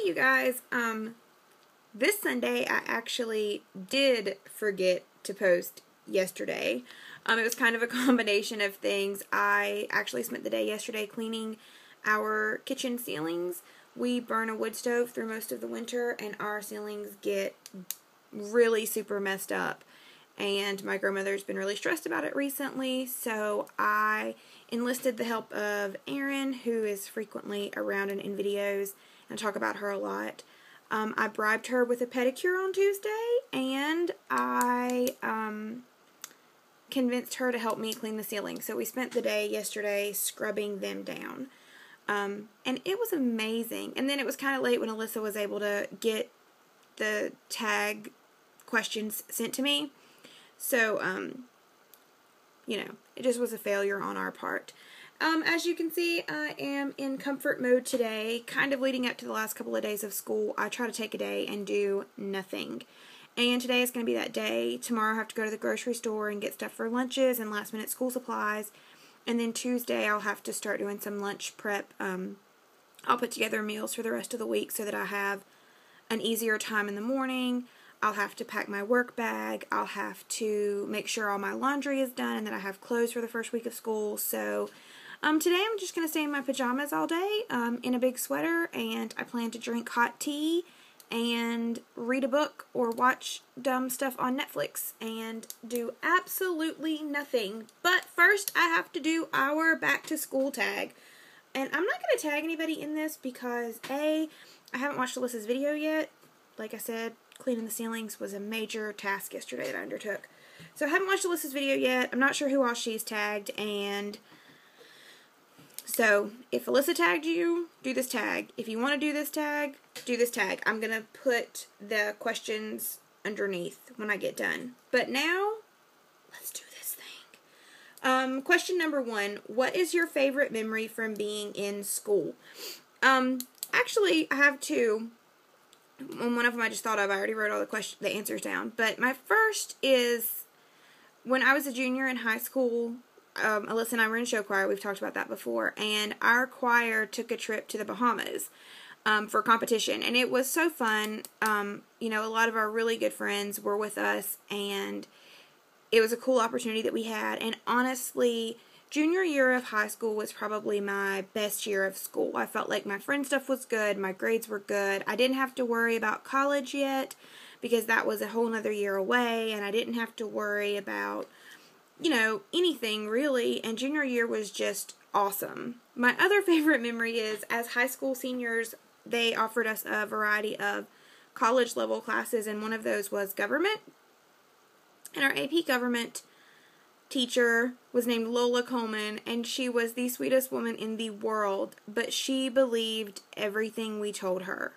you guys, this Sunday I actually did forget to post yesterday. It was kind of a combination of things. I actually spent the day yesterday cleaning our kitchen ceilings. We burn a wood stove through most of the winter, and our ceilings get really super messed up. And my grandmother's been really stressed about it recently, so I enlisted the help of Erin, who is frequently around and in videos, and I talk about her a lot. I bribed her with a pedicure on Tuesday, and I convinced her to help me clean the ceiling. So we spent the day yesterday scrubbing them down. And it was amazing. And then it was kind of late when Alyssa was able to get the tag questions sent to me. So, you know, it just was a failure on our part. As you can see, I am in comfort mode today, kind of leading up to the last couple of days of school. I try to take a day and do nothing. And today is going to be that day. Tomorrow I have to go to the grocery store and get stuff for lunches and last minute school supplies. And then Tuesday I'll have to start doing some lunch prep. I'll put together meals for the rest of the week so that I have an easier time in the morning. I'll have to pack my work bag. I'll have to make sure all my laundry is done and that I have clothes for the first week of school. So today I'm just going to stay in my pajamas all day in a big sweater, and I plan to drink hot tea and read a book or watch dumb stuff on Netflix and do absolutely nothing. But first I have to do our back to school tag. And I'm not going to tag anybody in this because A, I haven't watched Alyssa's video yet. Like I said, cleaning the ceilings was a major task yesterday that I undertook. So I haven't watched Alyssa's video yet. I'm not sure who else she's tagged, and so if Alyssa tagged you, do this tag. If you want to do this tag, do this tag. I'm going to put the questions underneath when I get done. But now, let's do this thing. Question number 1, what is your favorite memory from being in school? Actually, I have two. One of them I just thought of. I already wrote all the answers down. But my first is when I was a junior in high school. Alyssa and I were in show choir. We've talked about that before. And our choir took a trip to the Bahamas for competition. And it was so fun. You know, a lot of our really good friends were with us. And it was a cool opportunity that we had. And honestly, junior year of high school was probably my best year of school. I felt like my friend stuff was good. My grades were good. I didn't have to worry about college yet because that was a whole nother year away. And I didn't have to worry about, you know, anything really. And junior year was just awesome. My other favorite memory is as high school seniors, they offered us a variety of college level classes. And one of those was government. And our AP government teacher was named Lola Coleman, and she was the sweetest woman in the world, but she believed everything we told her.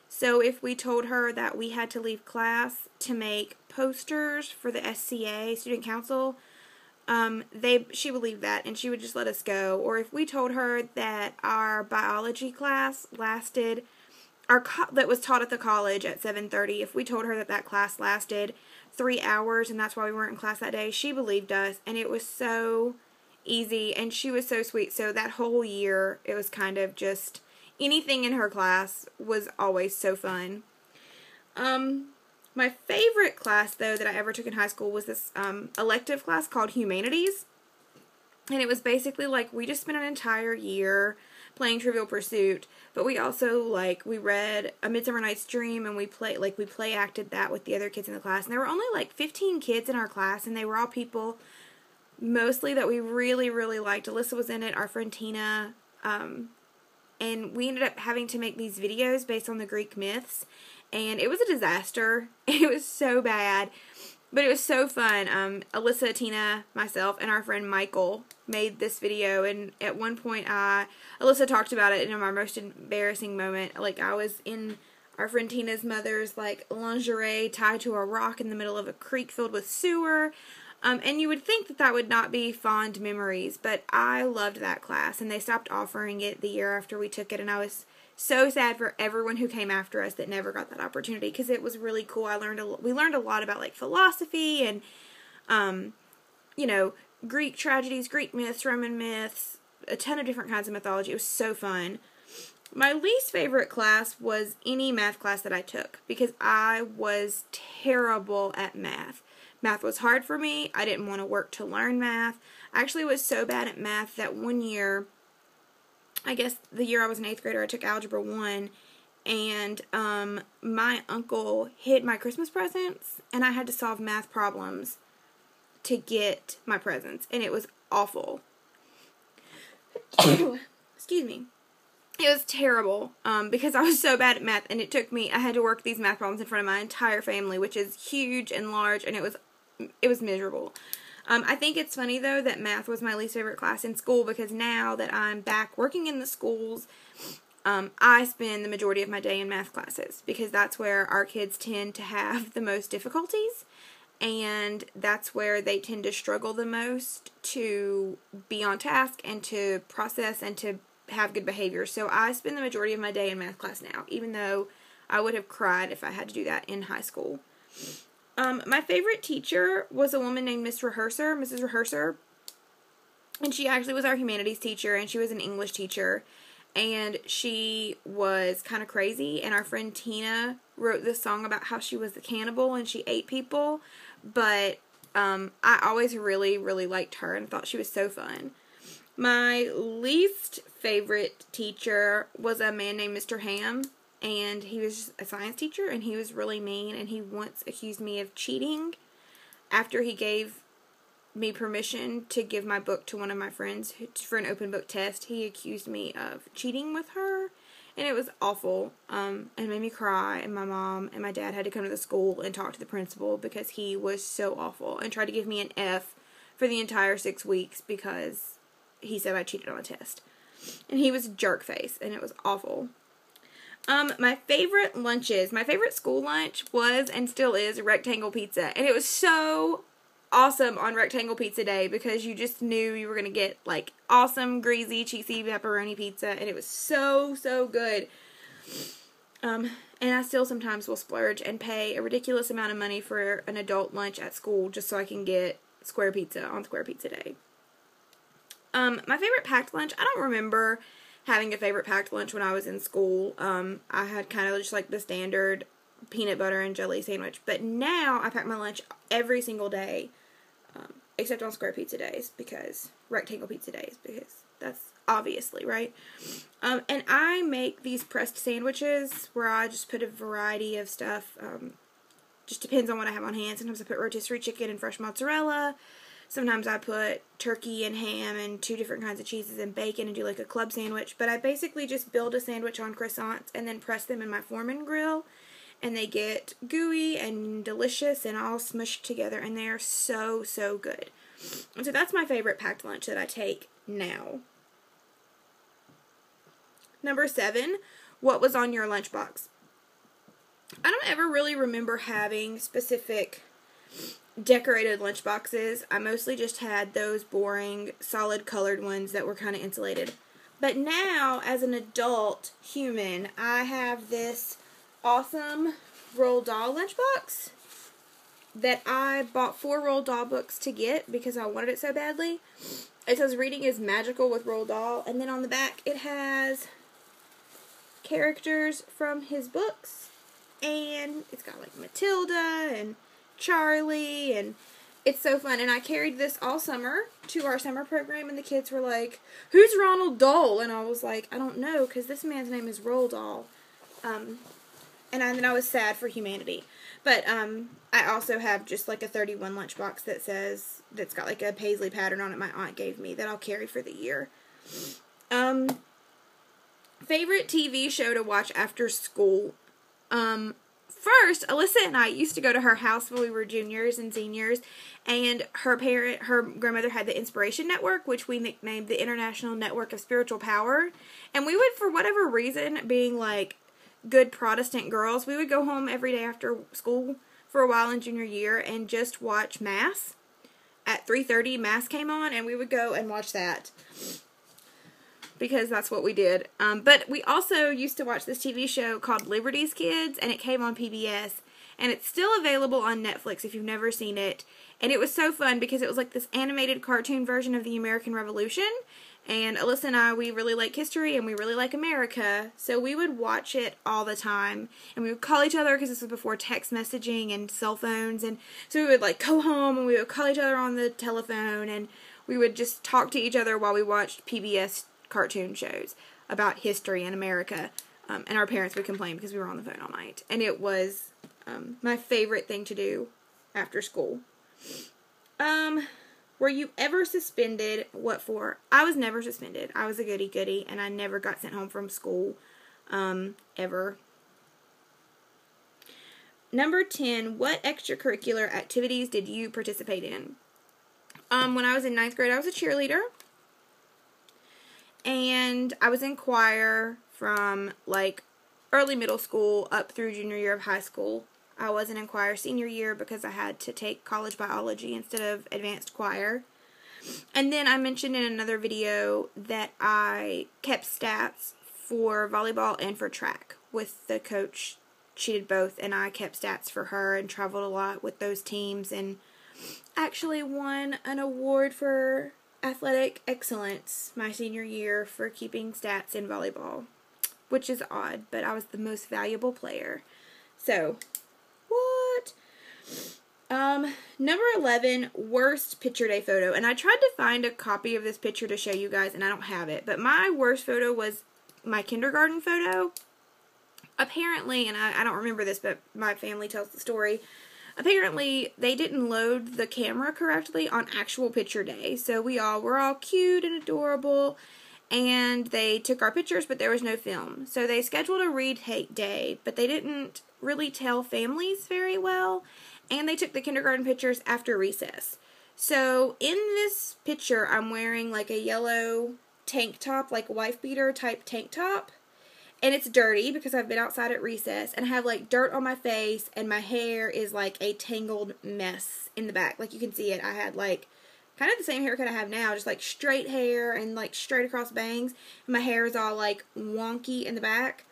So if we told her that we had to leave class to make posters for the SCA, Student Council, she believed that, and she would just let us go. Or if we told her that our biology class lasted, that was taught at the college at 7:30, if we told her that that class lasted 3 hours and that's why we weren't in class that day, she believed us, and it was so easy, and she was so sweet. So that whole year, it was kind of just anything in her class was always so fun. My favorite class, though, that I ever took in high school was this elective class called Humanities, and it was basically like we just spent an entire year playing Trivial Pursuit, but we also, we read A Midsummer Night's Dream, and we play acted that with the other kids in the class, and there were only, 15 kids in our class, and they were all people, mostly that we really, really liked. Alyssa was in it, our friend Tina, and we ended up having to make these videos based on the Greek myths, and it was a disaster. It was so bad, but it was so fun. Alyssa, Tina, myself, and our friend Michael made this video, and at one point, Alyssa talked about it in my most embarrassing moment. I was in our friend Tina's mother's, lingerie tied to a rock in the middle of a creek filled with sewer, and you would think that that would not be fond memories, but I loved that class, and they stopped offering it the year after we took it, and I was so sad for everyone who came after us that never got that opportunity, because it was really cool. We learned a lot about, philosophy and, you know, Greek tragedies, Greek myths, Roman myths, a ton of different kinds of mythology. It was so fun. My least favorite class was any math class that I took because I was terrible at math. Math was hard for me. I didn't want to work to learn math. I actually was so bad at math that one year, I guess the year I was an 8th grader, I took Algebra 1, and my uncle hid my Christmas presents, and I had to solve math problems to get my presents, and it was awful. Excuse me. It was terrible, because I was so bad at math, and I had to work these math problems in front of my entire family, which is huge and large, and it was miserable. I think it's funny, though, that math was my least favorite class in school, because now that I'm back working in the schools, I spend the majority of my day in math classes, because that's where our kids tend to have the most difficulties, and that's where they tend to struggle the most to be on task and to process and to have good behavior. So I spend the majority of my day in math class now, even though I would have cried if I had to do that in high school. My favorite teacher was a woman named Mrs. Rehearser, and she actually was our humanities teacher, and she was an English teacher, and she was kind of crazy, and our friend Tina wrote this song about how she was the cannibal and she ate people, but I always really, really liked her and thought she was so fun. My least favorite teacher was a man named Mr. Ham, and he was a science teacher, and he was really mean, and he once accused me of cheating after he gave me permission to give my book to one of my friends for an open book test. He accused me of cheating with her, and it was awful, and made me cry, and my mom and my dad had to come to the school and talk to the principal because he was so awful, and tried to give me an F for the entire 6 weeks because he said I cheated on a test. And he was a jerk face, and it was awful. My favorite lunches, my favorite school lunch was and still is rectangle pizza. And it was so awesome on rectangle pizza day because you just knew you were going to get like awesome, greasy, cheesy pepperoni pizza. And it was so, so good. And I still sometimes will splurge and pay a ridiculous amount of money for an adult lunch at school just so I can get square pizza on square pizza day. My favorite packed lunch, I don't remember having a favorite packed lunch when I was in school. I had kind of just like the standard peanut butter and jelly sandwich. But now I pack my lunch every single day, except on square pizza days, rectangle pizza days, because that's obviously, right? And I make these pressed sandwiches where I just put a variety of stuff. Just depends on what I have on hand. Sometimes I put rotisserie chicken and fresh mozzarella. Sometimes I put turkey and ham and 2 different kinds of cheeses and bacon and do like a club sandwich. But I basically just build a sandwich on croissants and then press them in my Foreman grill. And they get gooey and delicious and all smushed together. And they are so, so good. And so that's my favorite packed lunch that I take now. Number 7, what was on your lunchbox? I don't ever really remember having specific decorated lunchboxes. I mostly just had those boring, solid colored ones that were kind of insulated. But now, as an adult human, I have this awesome Roald Dahl lunchbox that I bought 4 Roald Dahl books to get because I wanted it so badly. It says reading is magical with Roald Dahl, and then on the back it has characters from his books, and it's got like Matilda and Charlie, and it's so fun. And I carried this all summer to our summer program, and the kids were like, "Who's Ronald Dahl?" And I was like, "I don't know, because this man's name is Roald Dahl." And then I was sad for humanity. But I also have just like a 31 lunchbox that's got like a paisley pattern on it my aunt gave me that I'll carry for the year. Favorite TV show to watch after school? First, Alyssa and I used to go to her house when we were juniors and seniors, and her grandmother had the Inspiration Network, which we nicknamed the International Network of Spiritual Power, and we would, for whatever reason, being like good Protestant girls, we would go home every day after school for a while in junior year and just watch Mass. At 3:30, Mass came on, and we would go and watch that, because that's what we did. But we also used to watch this TV show called Liberty's Kids, and it came on PBS, and it's still available on Netflix if you've never seen it. And it was so fun because it was like this animated cartoon version of the American Revolution, And Alyssa and I, we really like history and we really like America, so we would watch it all the time. And we would call each other, because this was before text messaging and cell phones, and so we would like go home and we would call each other on the telephone, and we would just talk to each other while we watched PBS cartoon shows about history in America. And our parents would complain because we were on the phone all night. And it was my favorite thing to do after school. Were you ever suspended? What for? I was never suspended. I was a goody-goody, and I never got sent home from school, ever. Number 10, what extracurricular activities did you participate in? When I was in 9th grade, I was a cheerleader. And I was in choir from, like, early middle school up through junior year of high school. I wasn't in choir senior year because I had to take college biology instead of advanced choir. And then I mentioned in another video that I kept stats for volleyball and for track with the coach. She did both, and I kept stats for her and traveled a lot with those teams, and actually won an award for athletic excellence my senior year for keeping stats in volleyball, which is odd, but I was the most valuable player. So, what? Number 11, worst picture day photo. And I tried to find a copy of this picture to show you guys, and I don't have it. But my worst photo was my kindergarten photo. Apparently, and I don't remember this, but my family tells the story. Apparently, they didn't load the camera correctly on actual picture day. So we all were all cute and adorable, and they took our pictures, but there was no film. So they scheduled a retake day, but they didn't really tell families very well, and they took the kindergarten pictures after recess. So in this picture, I'm wearing like a yellow tank top, like wife beater type tank top, and it's dirty because I've been outside at recess, and I have like dirt on my face, and my hair is like a tangled mess in the back. Like you can see it. I had like kind of the same haircut I have now, just like straight hair and like straight across bangs. And my hair is all like wonky in the back.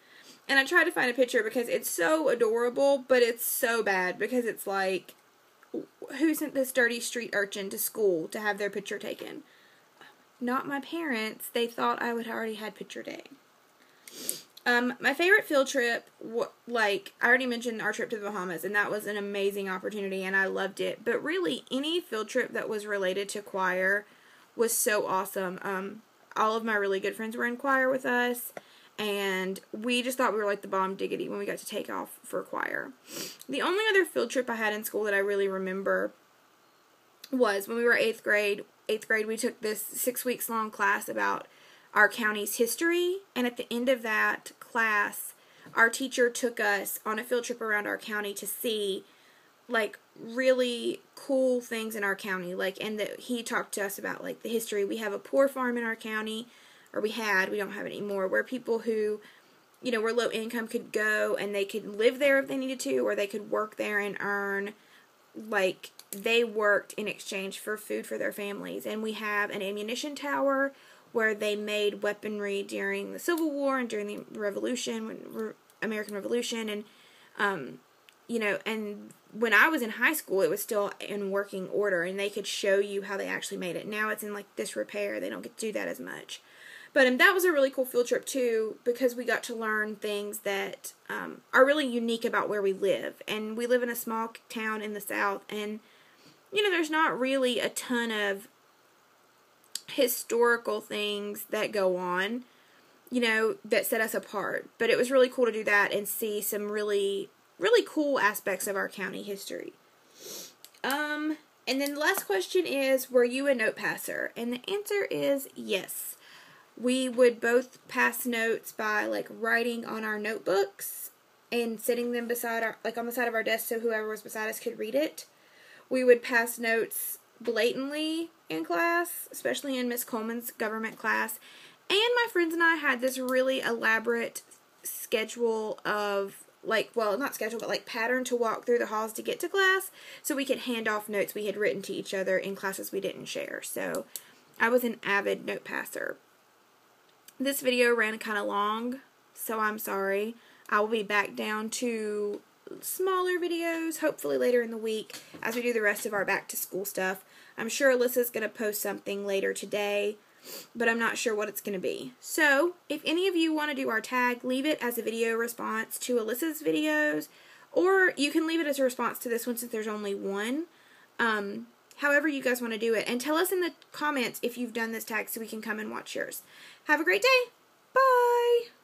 And I tried to find a picture because it's so adorable, but it's so bad because it's like, who sent this dirty street urchin to school to have their picture taken? Not my parents. They thought I would already had picture day. My favorite field trip, like, I already mentioned our trip to the Bahamas, and that was an amazing opportunity, and I loved it. But really, any field trip that was related to choir was so awesome. All of my really good friends were in choir with us, and we just thought we were like the bomb diggity when we got to take off for choir. The only other field trip I had in school that I really remember was when we were 8th grade. 8th grade, we took this 6 weeks long class about our county's history, and at the end of that class, our teacher took us on a field trip around our county to see, like, really cool things in our county, like, and he talked to us about, like, the history. We have a poor farm in our county, or we don't have it anymore, where people who, you know, were low income could go, and they could live there if they needed to, or they could work there and earn, like, they worked in exchange for food for their families. And we have an ammunition tower where they made weaponry during the Civil War and during the Revolution, American Revolution, and, you know, and when I was in high school, it was still in working order, and they could show you how they actually made it. Now it's in, like, disrepair. They don't get to do that as much. But that was a really cool field trip, too, because we got to learn things that are really unique about where we live. And we live in a small town in the South, and, you know, there's not really a ton of historical things that go on, you know, that set us apart. But it was really cool to do that and see some really, really cool aspects of our county history. And then the last question is, were you a note passer? And the answer is yes. We would both pass notes by, like, writing on our notebooks and sitting them beside our, like, on the side of our desk so whoever was beside us could read it. We would pass notes blatantly in class, especially in Miss Coleman's government class. And my friends and I had this really elaborate schedule of, like, well, not schedule, but, like, pattern to walk through the halls to get to class so we could hand off notes we had written to each other in classes we didn't share. So I was an avid note passer. This video ran kind of long, so I'm sorry. I will be back down to smaller videos, hopefully later in the week, as we do the rest of our back to school stuff. I'm sure Alyssa's going to post something later today but I'm not sure what it's going to be. So, if any of you want to do our tag, leave it as a video response to Alyssa's videos, or you can leave it as a response to this one since there's only one. However you guys want to do it. And tell us in the comments if you've done this tag so we can come and watch yours. Have a great day. Bye!